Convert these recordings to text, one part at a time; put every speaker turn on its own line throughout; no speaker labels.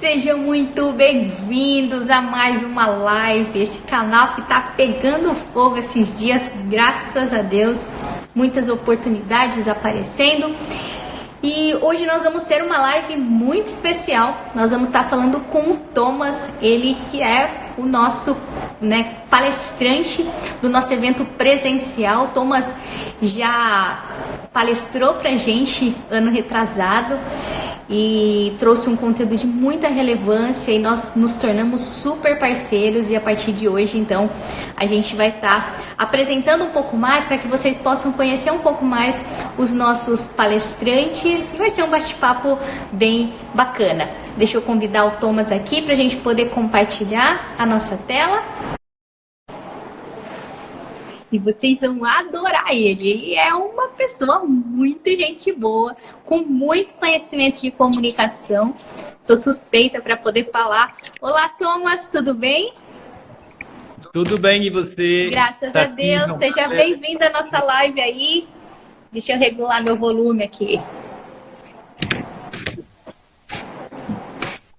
Sejam muito bem-vindos a mais uma live, esse canal que tá pegando fogo esses dias, graças a Deus, muitas oportunidades aparecendo. E hoje nós vamos ter uma live muito especial. Nós vamos estar falando com o Thomas, ele que é o nosso palestrante do nosso evento presencial. O Thomas já palestrou pra gente ano retrasado e trouxe um conteúdo de muita relevância e nós nos tornamos super parceiros, e a partir de hoje, então, a gente vai estar apresentando um pouco mais para que vocês possam conhecer um pouco mais os nossos palestrantes, e vai ser um bate-papo bem bacana. Deixa eu convidar o Thomas aqui para a gente poder compartilhar a nossa tela. E vocês vão adorar ele. Ele é uma pessoa muito gente boa, com muito conhecimento de comunicação. Sou suspeita para poder falar. Olá, Thomas, tudo bem?
Tudo bem, e você?
Graças a Deus. Seja bem-vindo à nossa live aí. Deixa eu regular meu volume aqui.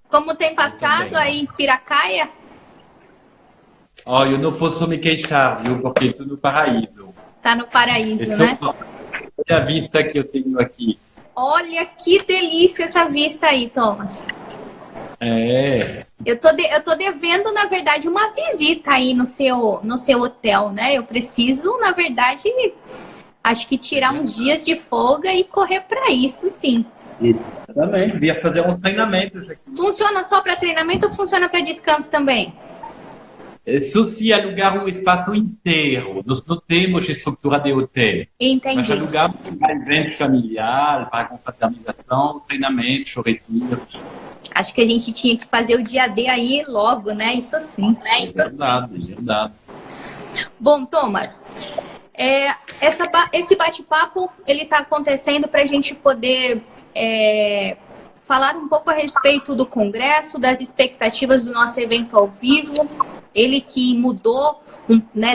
Como tem passado aí em Piracaia?
Oh, eu não posso me queixar, viu? Porque estou no paraíso.
Tá no paraíso, né?
Olha a vista que eu tenho aqui.
Olha que delícia essa vista aí, Thomas.
É.
Eu tô devendo, na verdade, uma visita aí no seu hotel, né? Eu preciso, na verdade, acho que tirar uns dias de folga e correr para isso, sim.
Exatamente. Devia fazer uns treinamentos aqui.
Funciona só para treinamento ou funciona para descanso também?
Isso se alugar um espaço inteiro. Nós não temos estrutura de hotel.
Entendi.
Mas alugamos para eventos familiares, para confraternização, treinamentos, retiros.
Acho que a gente tinha que fazer o dia D aí logo, né? Isso sim.
É verdade, é verdade.
Bom, Thomas, esse bate-papo ele está acontecendo para a gente poder falar um pouco a respeito do congresso, das expectativas do nosso evento ao vivo. Ele que mudou,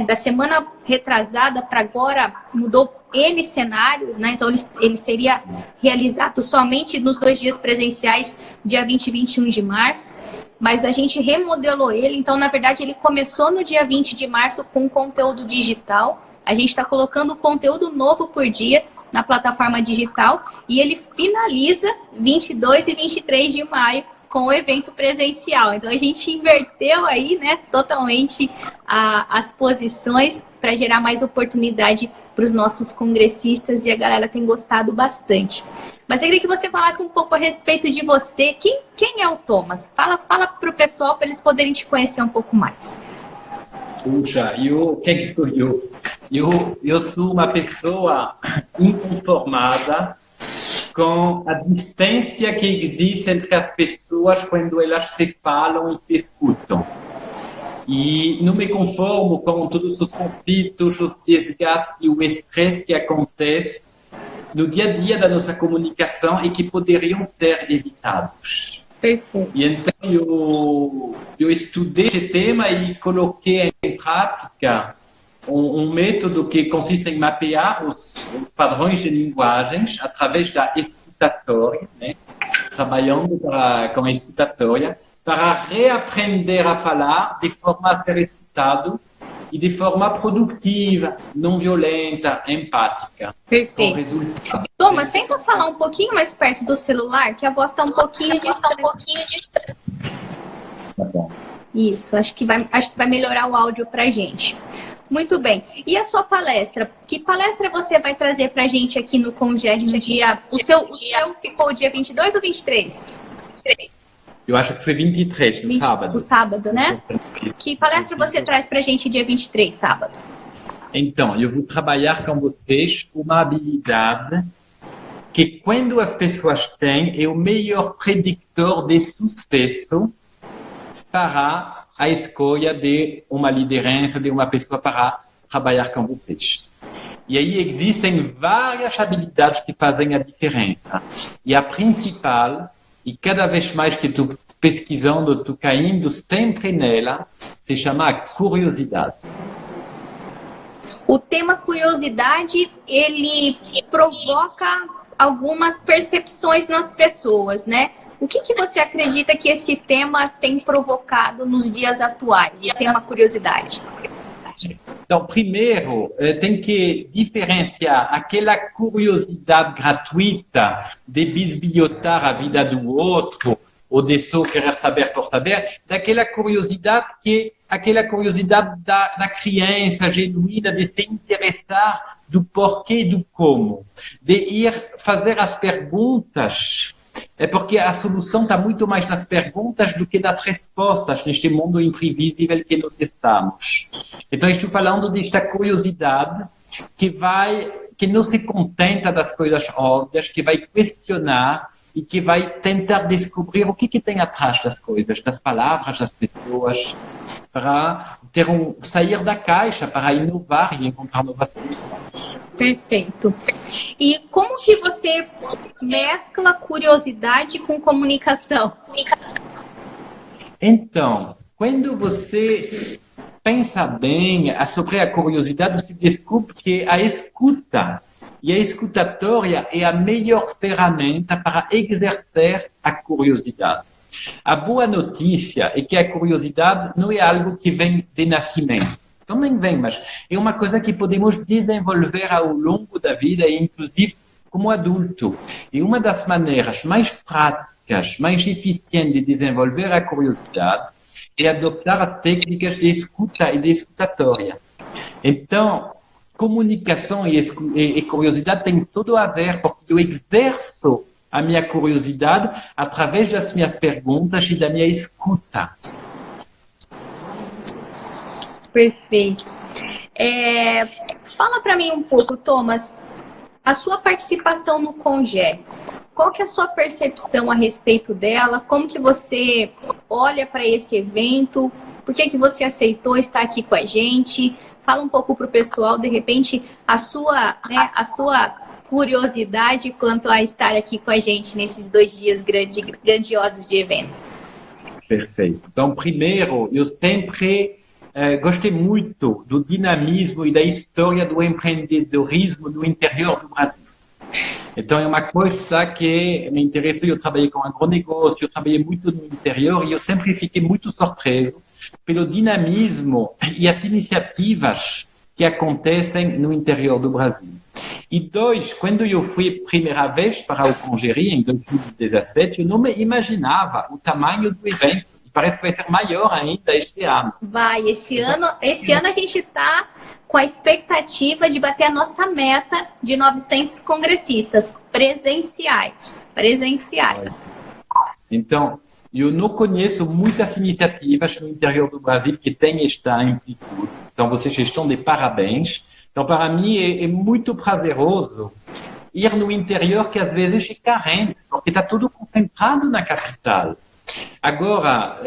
da semana retrasada para agora, mudou N cenários, né? Então ele seria realizado somente nos 2 dias presenciais, dia 20 e 21 de março. Mas a gente remodelou ele, então na verdade ele começou no dia 20 de março com conteúdo digital. A gente está colocando conteúdo novo por dia na plataforma digital e ele finaliza 22 e 23 de maio com o evento presencial. Então a gente inverteu aí, né, totalmente as posições para gerar mais oportunidade para os nossos congressistas, e a galera tem gostado bastante. Mas eu queria que você falasse um pouco a respeito de você. Quem é o Thomas? Fala para o pessoal, para eles poderem te conhecer um pouco mais.
Puxa, quem sou eu? Eu sou uma pessoa inconformada com a distância que existe entre as pessoas quando elas se falam e se escutam. E não me conformo com todos os conflitos, os desgastes e o estresse que acontece no dia a dia da nossa comunicação e que poderiam ser evitados.
Perfeito.
E então eu estudei esse tema e coloquei em prática um método que consiste em mapear os padrões de linguagens através da escutatória, né? Trabalhando com a escutatória, para reaprender a falar de forma a ser escutado e de forma produtiva, não violenta, empática.
Perfeito. Thomas, tenta falar um pouquinho mais perto do celular, que a voz está um pouquinho distante.
Tá bom.
Isso, acho que vai melhorar o áudio pra gente. Muito bem. E a sua palestra? Que palestra você vai trazer pra gente aqui no Congere no dia... O seu ficou o dia 22 ou 23? 23.
Eu acho que foi 23, no sábado.
O sábado, né? Que palestra você traz pra gente dia 23, sábado?
Então, eu vou trabalhar com vocês uma habilidade que, quando as pessoas têm, é o melhor predictor de sucesso para a escolha de uma liderança, de uma pessoa para trabalhar com vocês. E aí existem várias habilidades que fazem a diferença. E a principal, e cada vez mais que estou pesquisando, estou caindo sempre nela, se chama curiosidade.
O tema curiosidade, ele provoca algumas percepções nas pessoas, né? O que você acredita que esse tema tem provocado nos dias atuais? O tema curiosidade.
Então, primeiro, tem que diferenciar aquela curiosidade gratuita de bisbilhotar a vida do outro ou de só querer saber por saber, daquela curiosidade que aquela curiosidade da criança genuína de se interessar do porquê e do como, de ir fazer as perguntas, porque a solução está muito mais nas perguntas do que nas respostas neste mundo imprevisível que nós estamos. Então, estou falando desta curiosidade que não se contenta das coisas óbvias, que vai questionar e que vai tentar descobrir o que tem atrás das coisas, das palavras, das pessoas, para sair da caixa, para inovar e encontrar novas soluções.
Perfeito. E como que você mescla curiosidade com comunicação?
Então, quando você pensa bem sobre a curiosidade, você descobre que a escuta e a escutatória é a melhor ferramenta para exercer a curiosidade. A boa notícia é que a curiosidade não é algo que vem de nascimento. Também vem, mas é uma coisa que podemos desenvolver ao longo da vida, inclusive como adulto. E uma das maneiras mais práticas, mais eficientes de desenvolver a curiosidade é adoptar as técnicas de escuta e de escutatória. Então, comunicação e curiosidade tem tudo a ver, porque eu exerço a minha curiosidade através das minhas perguntas e da minha escuta.
Perfeito. Fala para mim um pouco, Thomas, a sua participação no Conge. Qual que é a sua percepção a respeito dela? Como que você olha para esse evento? Por que você aceitou estar aqui com a gente? Fala um pouco para o pessoal, de repente, a sua curiosidade quanto a estar aqui com a gente nesses 2 dias grandiosos de evento.
Perfeito. Então, primeiro, eu sempre gostei muito do dinamismo e da história do empreendedorismo no interior do Brasil. Então, é uma coisa que me interessou. Eu trabalhei com agronegócio, eu trabalhei muito no interior e eu sempre fiquei muito surpreso pelo dinamismo e as iniciativas que acontecem no interior do Brasil. E 2, quando eu fui a primeira vez para o Congerie, em 2017, eu não me imaginava o tamanho do evento. E parece que vai ser maior ainda este ano.
Vai, esse ano a gente está com a expectativa de bater a nossa meta de 900 congressistas presenciais.
Então, eu não conheço muitas iniciativas no interior do Brasil que têm esta amplitude. Então, vocês estão de parabéns. Então, para mim, é muito prazeroso ir no interior que às vezes é carente, porque está tudo concentrado na capital. Agora,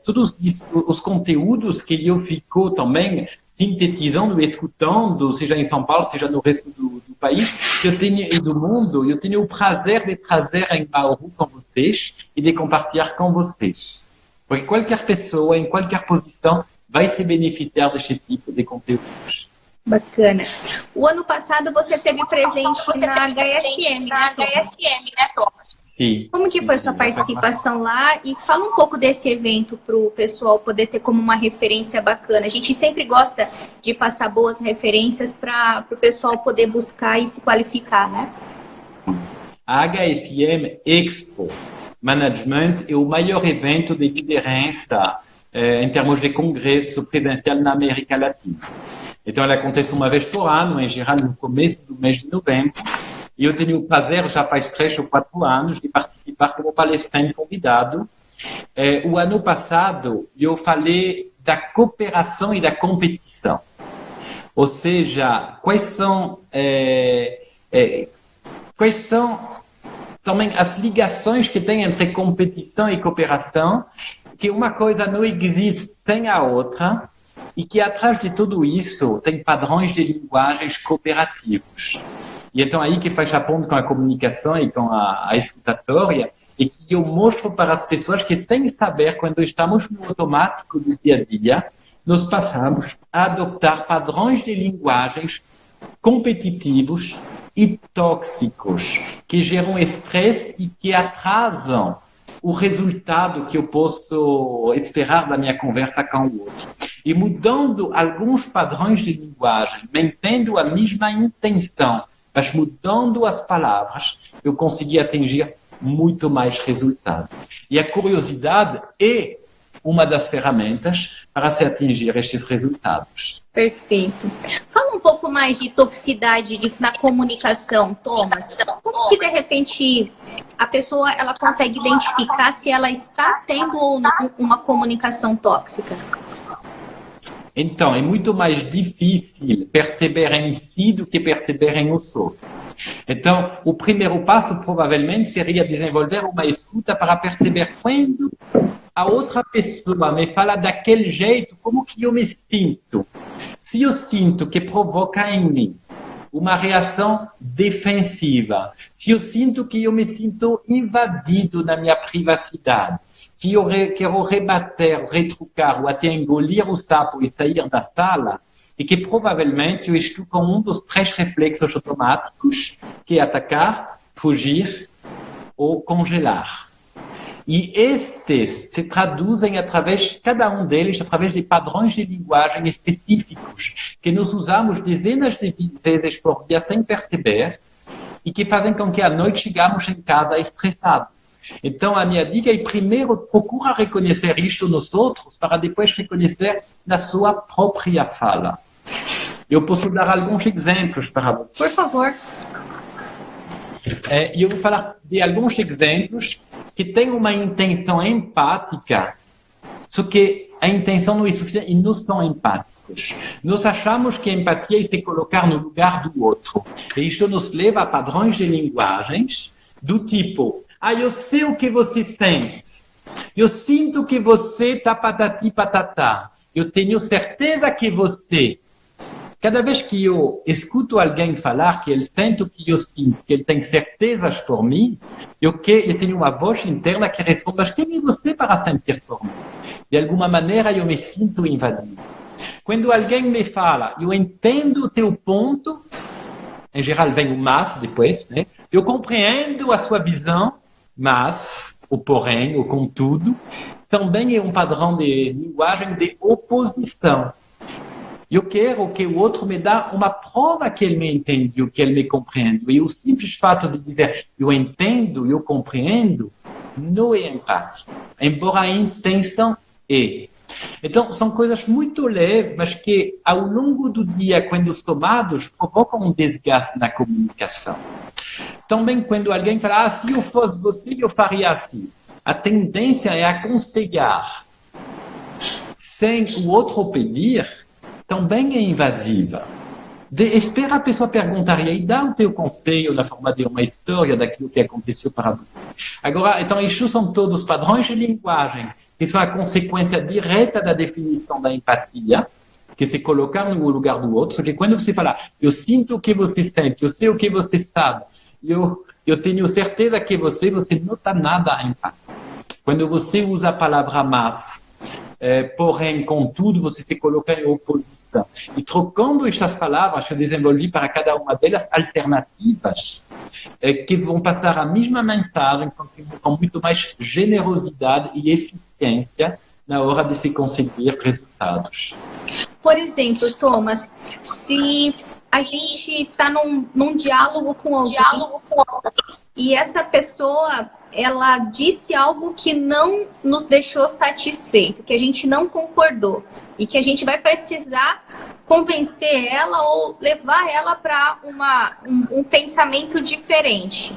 todos os conteúdos que eu fico também sintetizando, escutando, seja em São Paulo, seja no resto do país, e do mundo, eu tenho o prazer de trazer em Bauru com vocês e de compartilhar com vocês. Porque qualquer pessoa, em qualquer posição, vai se beneficiar deste tipo de conteúdos.
Bacana. O ano passado você teve presente na HSM, né, Thomas?
Sim.
Como que foi sua participação lá? E fala um pouco desse evento para o pessoal poder ter como uma referência bacana. A gente sempre gosta de passar boas referências para o pessoal poder buscar e se qualificar, né?
A HSM Expo Management é o maior evento de liderança em termos de congresso presencial na América Latina. Então, ela acontece uma vez por ano, em geral, no começo do mês de novembro. E eu tenho o prazer, já faz 3 ou 4 anos, de participar como palestrante convidado. O ano passado, eu falei da cooperação e da competição. Ou seja, quais são também as ligações que tem entre competição e cooperação, que uma coisa não existe sem a outra, e que atrás de tudo isso tem padrões de linguagens cooperativos. E então aí que faz a ponte com a comunicação e com a escutatória, e que eu mostro para as pessoas que, sem saber, quando estamos no automático do dia a dia, nós passamos a adotar padrões de linguagens competitivos e tóxicos, que geram estresse e que atrasam o resultado que eu posso esperar da minha conversa com o outro. E mudando alguns padrões de linguagem, mantendo a mesma intenção, mas mudando as palavras, eu consegui atingir muito mais resultado. E a curiosidade é uma das ferramentas para se atingir estes resultados.
Perfeito. Fala um pouco mais de toxicidade na comunicação, Thomas. Como que, de repente, a pessoa ela consegue identificar se ela está tendo ou não uma comunicação tóxica?
Então, é muito mais difícil perceber em si do que perceber em os outros. Então, o primeiro passo, provavelmente, seria desenvolver uma escuta para perceber quando a outra pessoa me fala daquele jeito, como que eu me sinto. Se eu sinto que provoca em mim uma reação defensiva, se eu sinto que eu me sinto invadido na minha privacidade, que eu quero rebater, retrucar ou até engolir o sapo e sair da sala, e que provavelmente eu estou com um dos 3 reflexos automáticos, que é atacar, fugir ou congelar. E estes se traduzem através, cada um deles, através de padrões de linguagem específicos, que nós usamos dezenas de vezes por dia sem perceber, e que fazem com que à noite chegamos em casa estressados. Então, a minha dica é, primeiro, procura reconhecer isto nos outros, para depois reconhecer na sua própria fala. Eu posso dar alguns exemplos para você.
Por favor.
Eu vou falar de alguns exemplos que têm uma intenção empática, só que a intenção não é suficiente e não são empáticos. Nós achamos que a empatia é se colocar no lugar do outro. E isto nos leva a padrões de linguagens do tipo: eu sei o que você sente. Eu sinto que você tá patati patatá. Eu tenho certeza que você... Cada vez que eu escuto alguém falar que ele sente o que eu sinto, que ele tem certezas por mim, eu tenho uma voz interna que responde: mas quem é você para sentir por mim? De alguma maneira eu me sinto invadido. Quando alguém me fala, eu entendo o teu ponto, em geral vem o mas depois, né? Eu compreendo a sua visão, mas, o porém, o contudo, também é um padrão de linguagem de oposição. Eu quero que o outro me dê uma prova que ele me entende, que ele me compreende. E o simples fato de dizer eu entendo, eu compreendo, não é empático, embora a intenção é. Então, são coisas muito leves, mas que ao longo do dia, quando somados, provocam um desgaste na comunicação. Também quando alguém fala: se eu fosse você, eu faria assim. A tendência é aconselhar sem o outro pedir, também é invasiva. Espera a pessoa perguntar e aí dá o teu conselho na forma de uma história daquilo que aconteceu para você. Agora, então, isso são todos padrões de linguagem que são a consequência direta da definição da empatia, que se colocar no lugar do outro. Só que quando você fala: eu sinto o que você sente, eu sei o que você sabe, eu tenho certeza que você não está nada empático. Quando você usa a palavra mas, porém, contudo, você se coloca em oposição. E trocando estas palavras, eu desenvolvi para cada uma delas alternativas que vão passar a mesma mensagem, só que com muito mais generosidade e eficiência na hora de se conseguir resultados.
Por exemplo, Thomas, se a gente está num diálogo com alguém e essa pessoa ela disse algo que não nos deixou satisfeito, que a gente não concordou e que a gente vai precisar convencer ela ou levar ela para um pensamento diferente.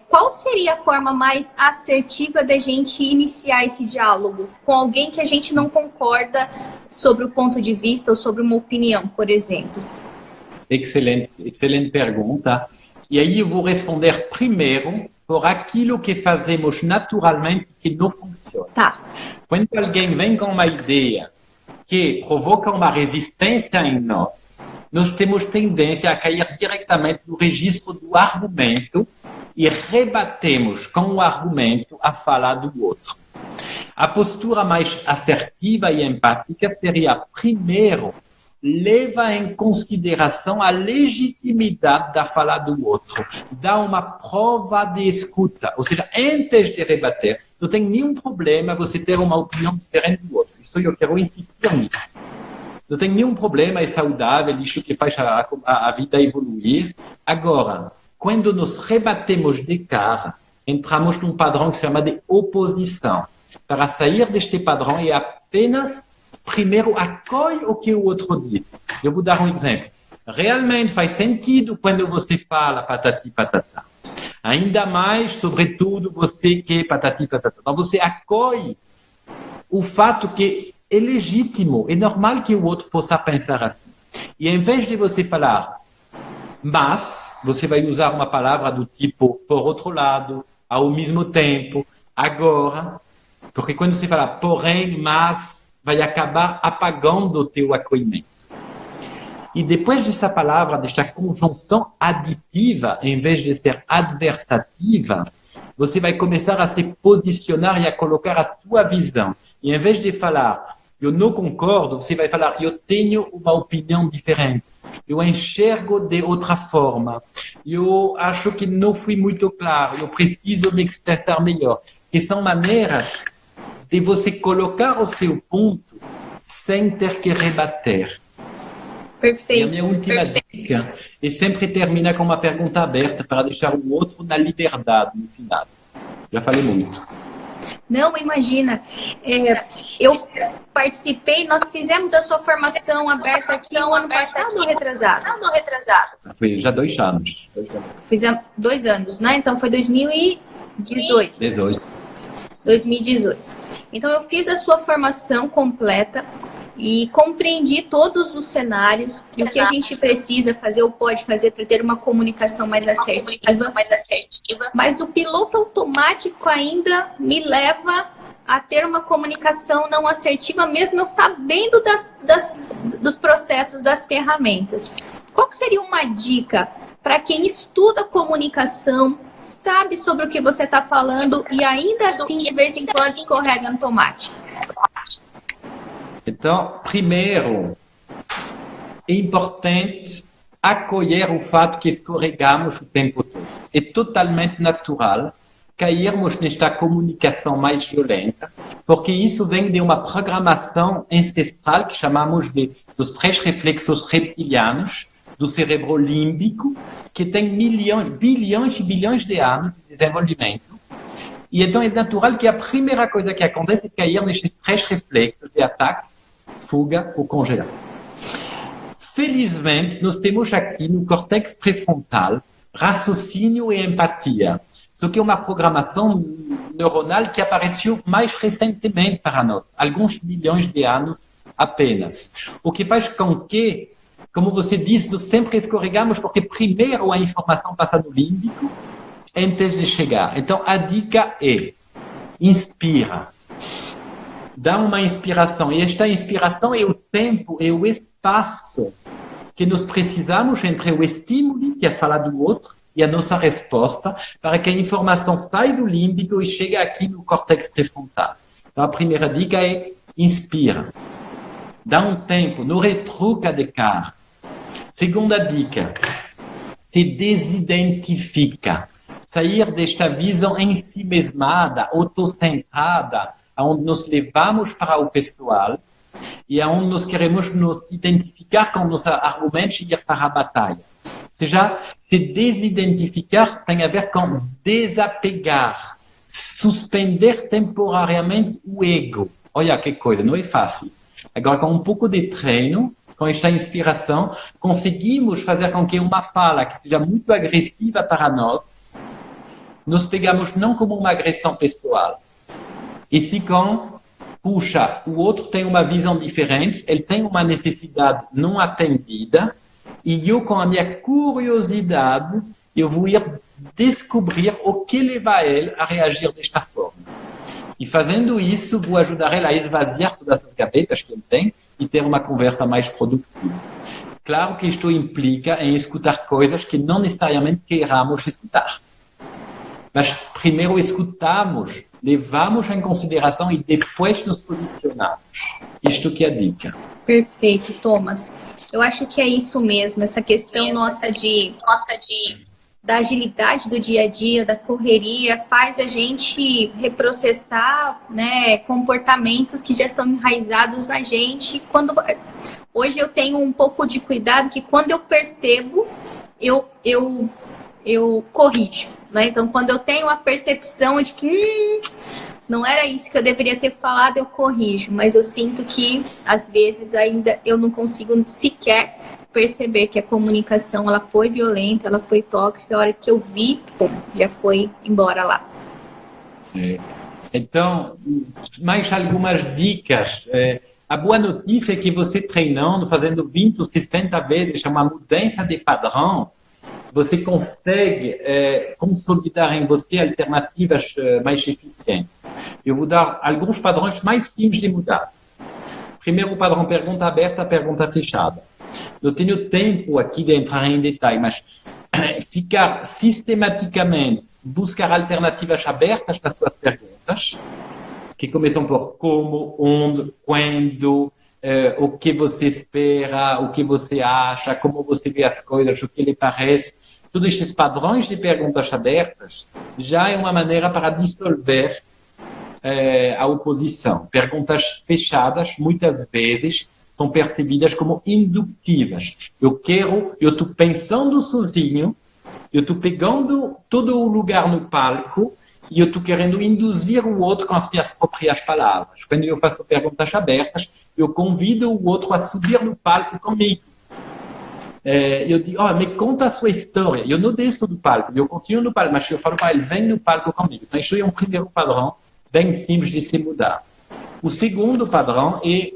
Qual seria a forma mais assertiva da gente iniciar esse diálogo com alguém que a gente não concorda sobre o ponto de vista ou sobre uma opinião, por exemplo?
Excelente pergunta. E aí eu vou responder primeiro por aquilo que fazemos naturalmente que não funciona.
Tá.
Quando alguém vem com uma ideia que provoca uma resistência em nós temos tendência a cair diretamente no registro do argumento e rebatemos com o argumento a fala do outro. A postura mais assertiva e empática seria, primeiro, leva em consideração a legitimidade da fala do outro, dá uma prova de escuta, ou seja, antes de rebater, não tem nenhum problema você ter uma opinião diferente do outro. Isso eu quero insistir nisso. Não tem nenhum problema, é saudável, isso que faz a vida evoluir. Agora, quando nos rebatemos de cara, entramos num padrão que se chama de oposição. Para sair deste padrão é apenas, primeiro, acolhe o que o outro diz. Eu vou dar um exemplo. Realmente faz sentido quando você fala patati patatá. Ainda mais, sobretudo, você que patati patatá. Então, você acolhe o fato que é legítimo, é normal que o outro possa pensar assim. E em vez de você falar, mas, você vai usar uma palavra do tipo, por outro lado, ao mesmo tempo, agora, porque quando você fala porém, mas, vai acabar apagando o teu acolhimento. E depois dessa palavra, desta conjunção aditiva, em vez de ser adversativa, você vai começar a se posicionar e a colocar a tua visão. E em vez de falar, eu não concordo, você vai falar, eu tenho uma opinião diferente, eu enxergo de outra forma, eu acho que não fui muito claro, eu preciso me expressar melhor. E são maneiras de você colocar o seu ponto sem ter que rebater.
Perfeito.
E a minha última dica é sempre terminar com uma pergunta aberta para deixar o outro na liberdade no final. Já falei muito.
Não, imagina. Eu participei, nós fizemos a sua formação aberta aqui no ano passado ou retrasado?
Foi já 2 anos.
Fizemos 2 anos, né? Então foi 2018. 2018. Então eu fiz a sua formação completa e compreendi todos os cenários e o que a gente precisa fazer ou pode fazer para ter uma comunicação mais assertiva. Mas o piloto automático ainda me leva a ter uma comunicação não assertiva, mesmo eu sabendo dos processos, das ferramentas. Qual que seria uma dica para quem estuda comunicação, sabe sobre o que você está falando e ainda assim, de vez em quando, escorrega no tomate?
Então, primeiro, é importante acolher o fato que escorregamos o tempo todo. É totalmente natural cairmos nesta comunicação mais violenta, porque isso vem de uma programação ancestral que chamamos dos 3 reflexos reptilianos do cérebro límbico, que tem bilhões e bilhões de anos de desenvolvimento. E então é natural que a primeira coisa que acontece é cair nestes 3 reflexos de ataque, fuga ou congelar. Felizmente, nós temos aqui no córtex pré-frontal raciocínio e empatia. Só que é uma programação neuronal que apareceu mais recentemente para nós, alguns milhões de anos apenas. O que faz com que, como você disse, nós sempre escorregamos porque primeiro a informação passa no límbico antes de chegar. Então, a dica é, inspira. Dá uma inspiração. E esta inspiração é o tempo, é o espaço que nós precisamos entre o estímulo, que é falar do outro, e a nossa resposta, para que a informação saia do límbico e chegue aqui no córtex pré-frontal. Então, a primeira dica é inspira. Dá um tempo, não retruca de cara. Segunda dica, se desidentifica. Sair desta visão ensimesmada, autocentrada, onde nos levamos para o pessoal e onde nós queremos nos identificar com nossos argumentos e ir para a batalha. Ou seja, se desidentificar tem a ver com desapegar, suspender temporariamente o ego. Olha que coisa, não é fácil. Agora, com um pouco de treino, com esta inspiração, conseguimos fazer com que uma fala que seja muito agressiva para nós, nos pegamos não como uma agressão pessoal, e se com, puxa, o outro tem uma visão diferente, ele tem uma necessidade não atendida, e eu, com a minha curiosidade, eu vou ir descobrir o que leva ele a reagir desta forma. E fazendo isso, vou ajudar ele a esvaziar todas essas gavetas que ele tem e ter uma conversa mais produtiva. Claro que isto implica em escutar coisas que não necessariamente queiramos escutar. Mas primeiro escutamos, levamos em consideração e depois nos posicionamos. Isto que é a dica.
Perfeito, Thomas. Eu acho que é isso mesmo, essa questão nossa da agilidade do dia a dia, da correria, faz a gente reprocessar, né, comportamentos que já estão enraizados na gente. Hoje eu tenho um pouco de cuidado que quando eu percebo, eu corrijo, né? Então, quando eu tenho a percepção de que não era isso que eu deveria ter falado, eu corrijo. Mas eu sinto que, às vezes, ainda eu não consigo sequer perceber que a comunicação ela foi violenta, ela foi tóxica. A hora que eu vi, pum, já foi embora lá.
Então, mais algumas dicas. A boa notícia é que você treinando, fazendo 20 ou 60 vezes uma mudança de padrão, você consegue consolidar em você alternativas mais eficientes. Eu vou dar alguns padrões mais simples de mudar. Primeiro padrão, pergunta aberta, pergunta fechada. Não tenho tempo aqui de entrar em detalhe, mas ficar sistematicamente, buscar alternativas abertas para suas perguntas, que começam por como, onde, quando, o que você espera, o que você acha, como você vê as coisas, o que lhe parece. Todos estes padrões de perguntas abertas já é uma maneira para dissolver a oposição. Perguntas fechadas, muitas vezes, são percebidas como indutivas. Eu estou pensando sozinho, eu estou pegando todo o lugar no palco e eu estou querendo induzir o outro com as minhas próprias palavras. Quando eu faço perguntas abertas, eu convido o outro a subir no palco comigo. Eu digo, me conta a sua história. Eu não desço do palco, eu continuo no palco, mas eu falo para ele, vem no palco comigo. Então, isso é um primeiro padrão bem simples de se mudar. O segundo padrão é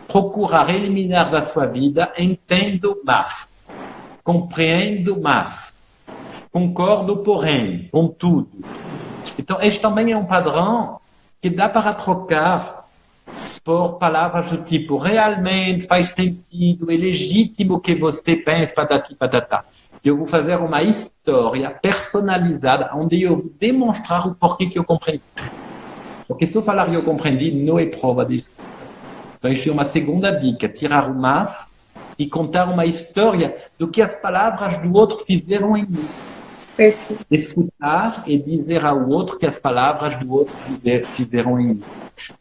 procurar eliminar da sua vida entendo mais, compreendo mais, concordo porém com tudo. Então, este também é um padrão que dá para trocar por palavras do tipo realmente faz sentido, é legítimo que você pense patati patatá. Eu vou fazer uma história personalizada onde eu vou demonstrar o porquê que eu compreendi. Porque se eu falar que eu compreendi, não é prova disso. Então, isso é uma segunda dica, tirar o mas e contar uma história do que as palavras do outro fizeram em mim.
Perfeito.
Escutar e dizer ao outro que as palavras do outro fizeram em mim.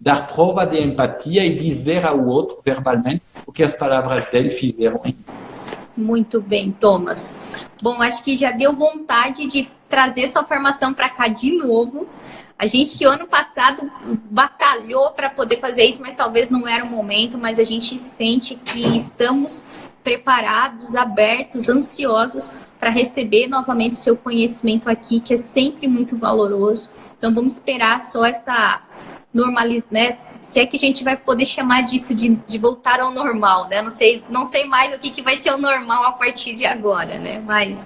Dar prova de empatia e dizer ao outro verbalmente o que as palavras dele fizeram em mim.
Muito bem, Thomas. Bom, acho que já deu vontade de trazer sua formação para cá de novo. A gente que ano passado batalhou para poder fazer isso, mas talvez não era o momento, mas a gente sente que estamos preparados, abertos, ansiosos para receber novamente o seu conhecimento aqui, que é sempre muito valoroso. Então vamos esperar só essa normalidade, né? Se é que a gente vai poder chamar disso de voltar ao normal, né? Não sei mais o que vai ser o normal a partir de agora, né? Mas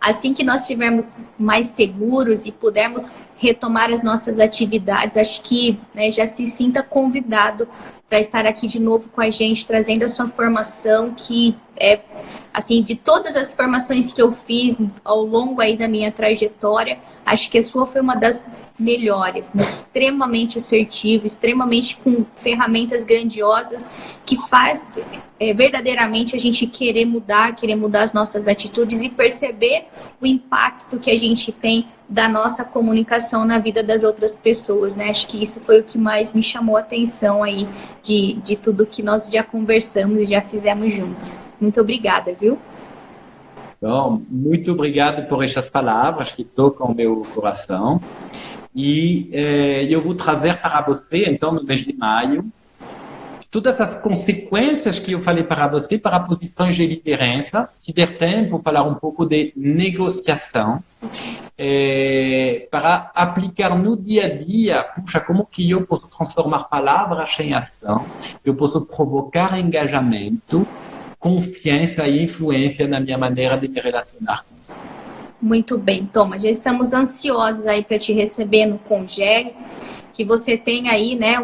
assim que nós estivermos mais seguros e pudermos retomar as nossas atividades, acho que, né, já se sinta convidado para estar aqui de novo com a gente, trazendo a sua formação, que é, assim, de todas as formações que eu fiz ao longo aí da minha trajetória, acho que a sua foi uma das melhores, né? Extremamente assertiva, extremamente com ferramentas grandiosas, que faz verdadeiramente a gente querer mudar as nossas atitudes e perceber o impacto que a gente tem da nossa comunicação na vida das outras pessoas, né? Acho que isso foi o que mais me chamou a atenção aí de tudo que nós já conversamos e já fizemos juntos. Muito obrigada, viu?
Bom, muito obrigado por estas palavras que tocam o meu coração. E eu vou trazer para você, então, no mês de maio, todas as consequências que eu falei para você para posições de liderança. Se der tempo, falar um pouco de negociação, para aplicar no dia a dia. Puxa, como que eu posso transformar palavras em ação? Eu posso provocar engajamento, confiança e influência na minha maneira de me relacionar com você.
Muito bem, Thomas. Já estamos ansiosos aí para te receber no Congere, que você tenha aí, né,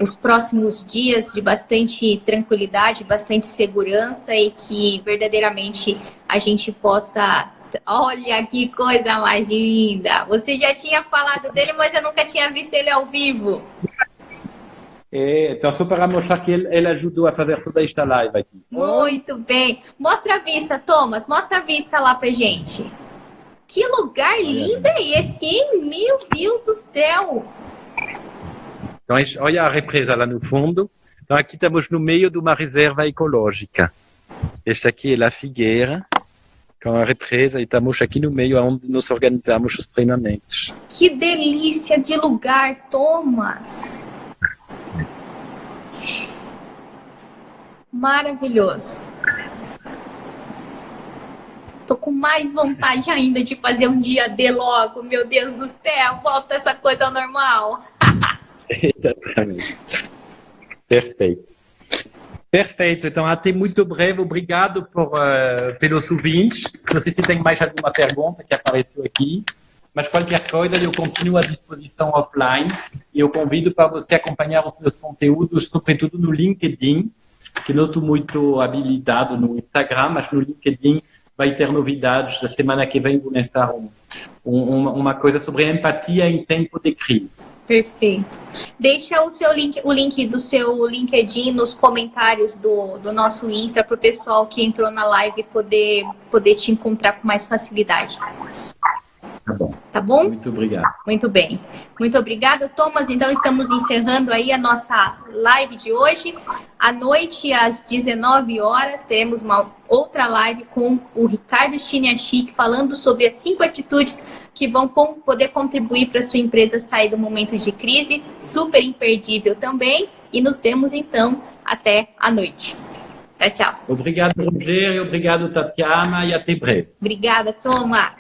os próximos dias de bastante tranquilidade, bastante segurança e que verdadeiramente a gente possa... Olha que coisa mais linda! Você já tinha falado dele, mas eu nunca tinha visto ele ao vivo.
Então, só para mostrar que ele ajudou a fazer toda esta live aqui.
Muito bem. Mostra a vista, Thomas. Mostra a vista lá pra gente. Que lugar lindo é esse, hein? Meu Deus do céu.
Então, olha a represa lá no fundo. Então, aqui estamos no meio de uma reserva ecológica. Esta aqui é a figueira, com a represa, e estamos aqui no meio onde nós organizamos os treinamentos.
Que delícia de lugar, Thomas. Maravilhoso. Tô com mais vontade ainda de fazer um dia D logo. Meu Deus do céu, volta essa coisa ao normal.
Exatamente. Perfeito. Perfeito. Então, até muito breve. Obrigado pelos ouvintes. Não sei se tem mais alguma pergunta que apareceu aqui, mas qualquer coisa eu continuo à disposição offline e eu convido para você acompanhar os meus conteúdos, sobretudo no LinkedIn, que não estou muito habilitado no Instagram, mas no LinkedIn vai ter novidades. Da semana que vem vou lançar uma coisa sobre empatia em tempo de crise.
Perfeito. Deixa o link do seu LinkedIn nos comentários do nosso Insta para o pessoal que entrou na live poder te encontrar com mais facilidade.
Tá bom.
Tá bom?
Muito obrigado.
Muito bem. Muito obrigada, Thomas. Então, estamos encerrando aí a nossa live de hoje. À noite, às 19 horas, teremos uma outra live com o Ricardo Chiniachik falando sobre as 5 atitudes que vão poder contribuir para a sua empresa sair do momento de crise. Super imperdível também. E nos vemos, então, até à noite. Tchau, tchau.
Obrigado, Roger, e obrigado, Tatiana, e até breve.
Obrigada, Thomas.